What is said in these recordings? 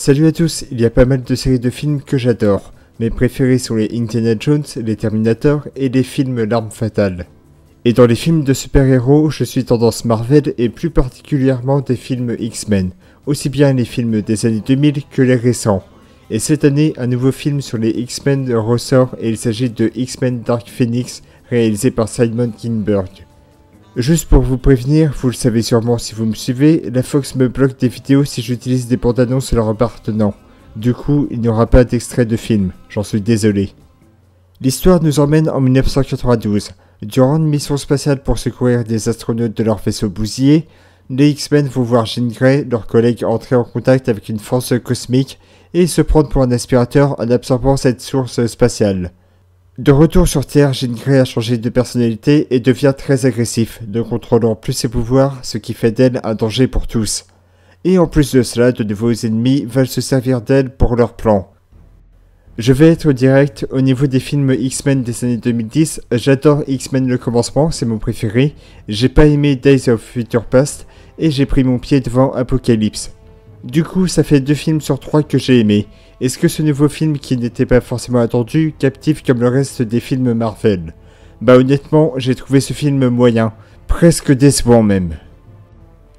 Salut à tous, il y a pas mal de séries de films que j'adore. Mes préférés sont les Indiana Jones, les Terminator et les films L'Arme Fatale. Et dans les films de super-héros, je suis tendance Marvel et plus particulièrement des films X-Men, aussi bien les films des années 2000 que les récents. Et cette année, un nouveau film sur les X-Men ressort et il s'agit de X-Men Dark Phoenix, réalisé par Simon Kinberg. Juste pour vous prévenir, vous le savez sûrement si vous me suivez, la Fox me bloque des vidéos si j'utilise des bandes annonces leur appartenant. Du coup, il n'y aura pas d'extrait de film, j'en suis désolé. L'histoire nous emmène en 1992. Durant une mission spatiale pour secourir des astronautes de leur vaisseau bousillé, les X-Men vont voir Jean Grey, leur collègue, entrer en contact avec une force cosmique et se prendre pour un aspirateur en absorbant cette source spatiale. De retour sur Terre, Jean Grey a changé de personnalité et devient très agressif, ne contrôlant plus ses pouvoirs, ce qui fait d'elle un danger pour tous. Et en plus de cela, de nouveaux ennemis veulent se servir d'elle pour leur plan. Je vais être direct, au niveau des films X-Men des années 2010, j'adore X-Men le commencement, c'est mon préféré, j'ai pas aimé Days of Future Past, et j'ai pris mon pied devant Apocalypse. Du coup, ça fait 2 films sur 3 que j'ai aimé. Est-ce que ce nouveau film, qui n'était pas forcément attendu, captive comme le reste des films Marvel? Bah honnêtement, j'ai trouvé ce film moyen, presque décevant même.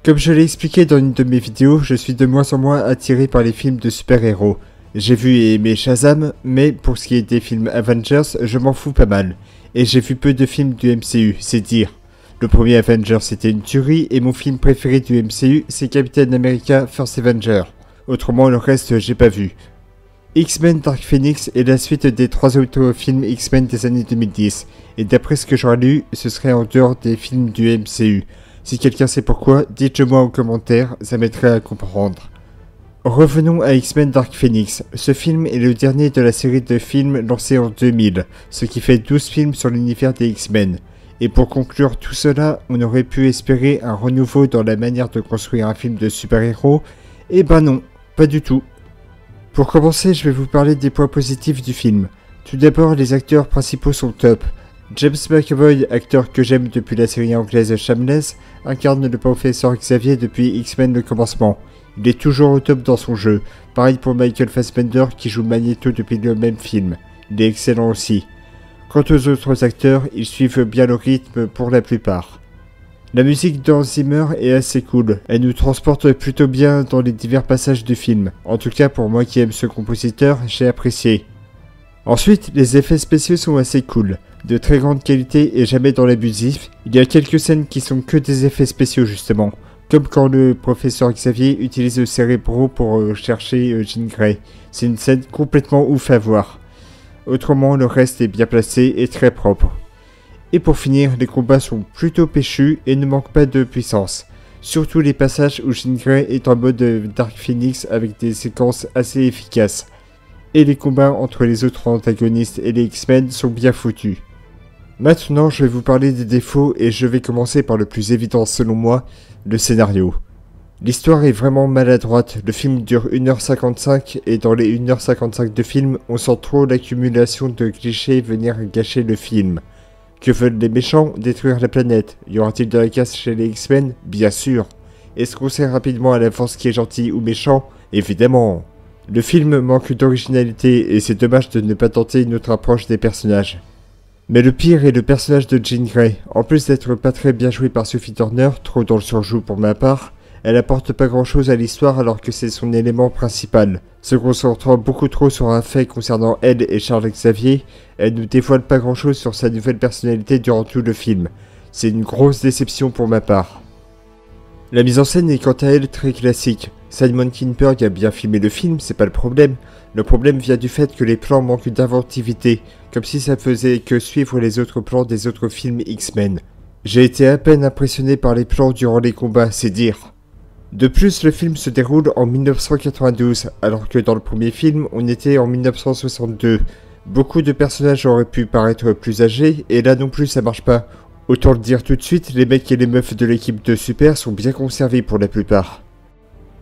Comme je l'ai expliqué dans une de mes vidéos, je suis de moins en moins attiré par les films de super-héros. J'ai vu et aimé Shazam, mais pour ce qui est des films Avengers, je m'en fous pas mal. Et j'ai vu peu de films du MCU, c'est dire. Le premier Avengers c'était une tuerie, et mon film préféré du MCU, c'est Captain America First Avenger. Autrement, le reste, j'ai pas vu. X-Men Dark Phoenix est la suite des 3 autres films X-Men des années 2010, et d'après ce que j'aurais lu, ce serait en dehors des films du MCU. Si quelqu'un sait pourquoi, dites-le moi en commentaire, ça m'aiderait à comprendre. Revenons à X-Men Dark Phoenix. Ce film est le dernier de la série de films lancée en 2000, ce qui fait 12 films sur l'univers des X-Men. Et pour conclure tout cela, on aurait pu espérer un renouveau dans la manière de construire un film de super-héros, et ben non, pas du tout. Pour commencer, je vais vous parler des points positifs du film. Tout d'abord, les acteurs principaux sont top. James McAvoy, acteur que j'aime depuis la série anglaise Shameless, incarne le professeur Xavier depuis X-Men le commencement. Il est toujours au top dans son jeu. Pareil pour Michael Fassbender qui joue Magneto depuis le même film. Il est excellent aussi. Quant aux autres acteurs, ils suivent bien le rythme pour la plupart. La musique d'Hans Zimmer est assez cool, elle nous transporte plutôt bien dans les divers passages du film. En tout cas pour moi qui aime ce compositeur, j'ai apprécié. Ensuite, les effets spéciaux sont assez cool, de très grande qualité et jamais dans l'abusif. Il y a quelques scènes qui sont que des effets spéciaux justement, comme quand le professeur Xavier utilise le cérébro pour chercher Jean Grey. C'est une scène complètement ouf à voir. Autrement, le reste est bien placé et très propre. Et pour finir, les combats sont plutôt péchus et ne manquent pas de puissance. Surtout les passages où Jean Grey est en mode Dark Phoenix avec des séquences assez efficaces. Et les combats entre les autres antagonistes et les X-Men sont bien foutus. Maintenant, je vais vous parler des défauts et je vais commencer par le plus évident selon moi, le scénario. L'histoire est vraiment maladroite, le film dure 1h55 et dans les 1h55 de film, on sent trop l'accumulation de clichés venir gâcher le film. Que veulent les méchants? Détruire la planète. Y aura-t-il de la casse chez les X-Men? Bien sûr. Est-ce qu'on sait rapidement à l'avance qui est gentil ou méchant? Évidemment. Le film manque d'originalité et c'est dommage de ne pas tenter une autre approche des personnages. Mais le pire est le personnage de Jean Grey. En plus d'être pas très bien joué par Sophie Turner, trop dans le surjoue pour ma part, elle apporte pas grand chose à l'histoire alors que c'est son élément principal. Se concentrant beaucoup trop sur un fait concernant elle et Charles Xavier, elle ne dévoile pas grand chose sur sa nouvelle personnalité durant tout le film. C'est une grosse déception pour ma part. La mise en scène est quant à elle très classique. Simon Kinberg a bien filmé le film, c'est pas le problème. Le problème vient du fait que les plans manquent d'inventivité, comme si ça faisait que suivre les autres plans des autres films X-Men. J'ai été à peine impressionné par les plans durant les combats, c'est dire. De plus, le film se déroule en 1992, alors que dans le premier film, on était en 1962. Beaucoup de personnages auraient pu paraître plus âgés, et là non plus ça marche pas. Autant le dire tout de suite, les mecs et les meufs de l'équipe de Super sont bien conservés pour la plupart.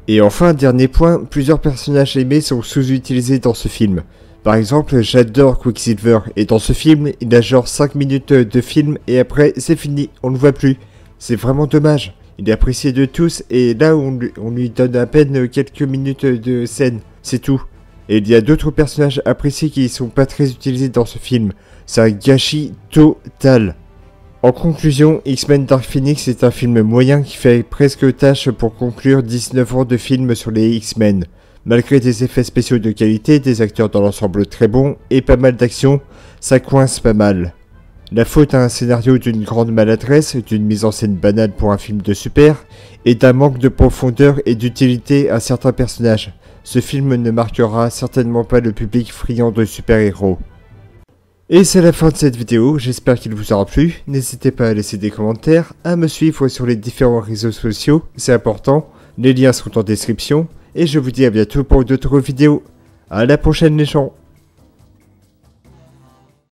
Et enfin, dernier point, plusieurs personnages aimés sont sous-utilisés dans ce film. Par exemple, j'adore Quicksilver, et dans ce film, il a genre 5 minutes de film, et après, c'est fini, on le voit plus. C'est vraiment dommage. Il est apprécié de tous et là on lui donne à peine quelques minutes de scène. c'est tout. Et il y a d'autres personnages appréciés qui ne sont pas très utilisés dans ce film. C'est un gâchis total. En conclusion, X-Men Dark Phoenix est un film moyen qui fait presque tâche pour conclure 19 ans de film sur les X-Men. Malgré des effets spéciaux de qualité, des acteurs dans l'ensemble très bons et pas mal d'action, ça coince pas mal. La faute à un scénario d'une grande maladresse, d'une mise en scène banale pour un film de super, et d'un manque de profondeur et d'utilité à certains personnages. Ce film ne marquera certainement pas le public friand de super-héros. Et c'est la fin de cette vidéo, j'espère qu'il vous aura plu. N'hésitez pas à laisser des commentaires, à me suivre sur les différents réseaux sociaux, c'est important. Les liens sont en description, et je vous dis à bientôt pour d'autres vidéos. À la prochaine les gens.